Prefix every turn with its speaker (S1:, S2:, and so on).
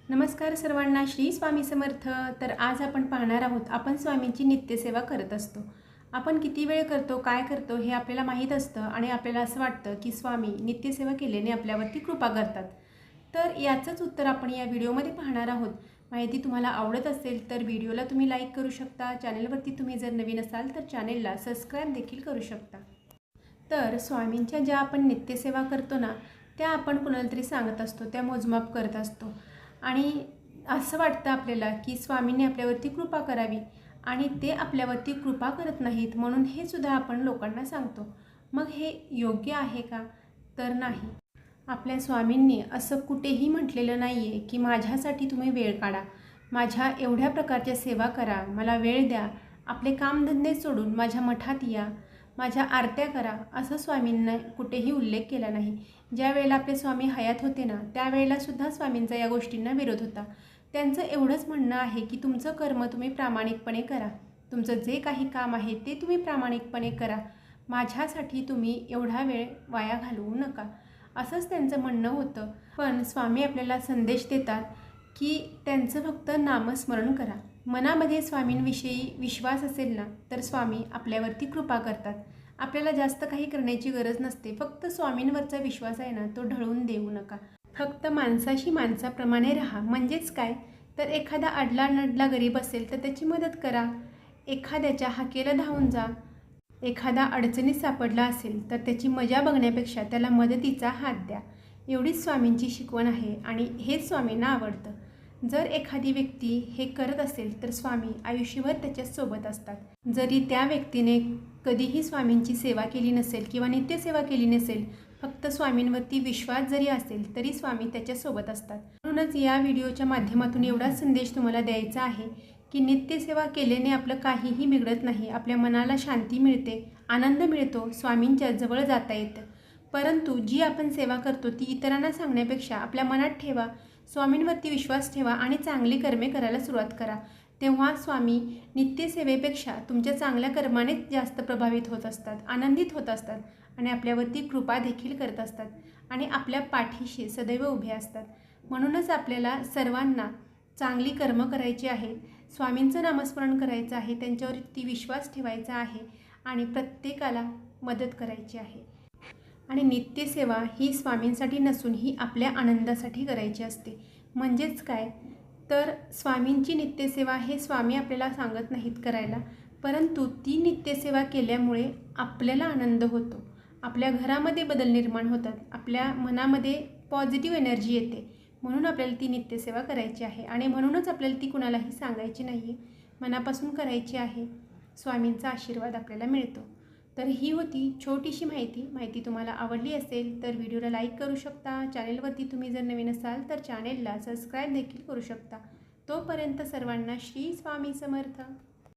S1: नमस्कार सर्वांना, श्री स्वामी समर्थ. तर आज आपण पाहणार आहोत, आपण स्वामींची नित्यसेवा करत असतो. आपण किती वेळ करतो, काय करतो हे आपल्याला माहीत असतं आणि आपल्याला असं वाटतं की स्वामी नित्यसेवा केल्याने आपल्यावरती कृपा करतात. तर याचंच उत्तर आपण या व्हिडिओमध्ये पाहणार आहोत. माहिती तुम्हाला आवडत असेल तर व्हिडिओला तुम्ही लाईक करू शकता. चॅनलवरती तुम्ही जर नवीन असाल तर चॅनलला सबस्क्राईब देखील करू शकता. तर स्वामींच्या ज्या आपण नित्यसेवा करतो ना, त्या आपण कुणाला तरी सांगत असतो, त्या मोजमाप करत असतो आणि असं वाटतं आपल्याला की स्वामींनी आपल्यावरती कृपा करावी आणि ते आपल्यावरती कृपा करत नाहीत, म्हणून हे सुद्धा आपण लोकांना सांगतो. मग हे योग्य आहे का? तर नाही. आपल्या स्वामींनी असं कुठेही म्हटलेलं नाही आहे की माझ्यासाठी तुम्ही वेळ काढा, माझ्या एवढ्या प्रकारच्या सेवा करा, मला वेळ द्या, आपले कामधंदे सोडून माझ्या मठात या, माझ्या आरत्या करा, असं स्वामींना कुठेही उल्लेख केला नाही. ज्या वेळेला आपले स्वामी हयात होते ना, त्यावेळेलासुद्धा स्वामींचा या गोष्टींना विरोध होता. त्यांचं एवढंच म्हणणं आहे की तुमचं कर्म तुम्ही प्रामाणिकपणे करा, तुमचं जे काही काम आहे ते तुम्ही प्रामाणिकपणे करा, माझ्यासाठी तुम्ही एवढा वेळ वाया घालवू नका, असंच त्यांचं म्हणणं होतं. पण स्वामी आपल्याला संदेश देतात की त्यांचं फक्त नामस्मरण करा. मनामध्ये स्वामींविषयी विश्वास असेल ना, तर स्वामी आपल्यावरती कृपा करतात. आपल्याला जास्त काही करण्याची गरज नसते. फक्त स्वामींवरचा विश्वास आहे ना, तो ढळून देऊ नका. फक्त माणसाशी माणसाप्रमाणे राहा. म्हणजेच काय, तर एखादा अडला नडला गरीब असेल तर त्याची मदत करा, एखाद्याच्या हाकेला धावून जा, एखादा अडचणीत सापडला असेल तर त्याची मजा बघण्यापेक्षा त्याला मदतीचा हात द्या. एवढीच स्वामींची शिकवण आहे आणि हेच स्वामींना आवडतं. जर एखादी व्यक्ती हे करत असेल तर स्वामी आयुष्यभर त्याच्यासोबत असतात. जरी त्या व्यक्तीने कधीही स्वामींची सेवा केली नसेल किंवा नित्यसेवा केली नसेल, फक्त स्वामींवरती विश्वास जरी असेल तरी स्वामी त्याच्यासोबत असतात. म्हणूनच या व्हिडिओच्या माध्यमातून एवढाच संदेश तुम्हाला द्यायचा आहे की नित्यसेवा केल्याने आपलं काहीही बिघडत नाही. आपल्या मनाला शांती मिळते, आनंद मिळतो, स्वामींच्या जवळ जाता येतं. परंतु जी आपण सेवा करतो ती इतरांना सांगण्यापेक्षा आपल्या मनात ठेवा, स्वामींवरती विश्वास ठेवा आणि चांगली कर्मे करायला सुरुवात करा. तेव्हा स्वामी नित्यसेवेपेक्षा तुमच्या चांगल्या कर्मानेच जास्त प्रभावित होत असतात, आनंदित होत असतात आणि आपल्यावरती कृपा देखील करत असतात आणि आपल्या पाठीशी सदैव उभे असतात. म्हणूनच आपल्याला सर्वांना चांगली कर्म करायची आहेत, स्वामींचं नामस्मरण करायचं आहे, त्यांच्यावरती विश्वास ठेवायचा आहे आणि प्रत्येकाला मदत करायची आहे. आणि नित्यसेवा ही स्वामींसाठी नसून ही आपल्या आनंदासाठी करायची असते. म्हणजेच काय, तर स्वामींची नित्यसेवा हे स्वामी आपल्याला सांगत नाहीत करायला, परंतु ती नित्यसेवा केल्यामुळे आपल्याला आनंद होतो, आपल्या घरामध्ये बदल निर्माण होतात, आपल्या मनामध्ये पॉझिटिव्ह एनर्जी येते. म्हणून आपल्याला ती नित्यसेवा करायची आहे आणि म्हणूनच आपल्याला ती कुणालाही सांगायची नाही आहे, मनापासून करायची आहे. स्वामींचा आशीर्वाद आपल्याला मिळतो. तर ही होती छोटीशी माहिती तुम्हाला आवडली असेल तर व्हिडिओला लाईक करू शकता. चॅनेलवरती तुम्ही जर नवीन असाल तर चॅनेलला सबस्क्राईब देखील करू शकता. तोपर्यंत सर्वांना श्री स्वामी समर्थ.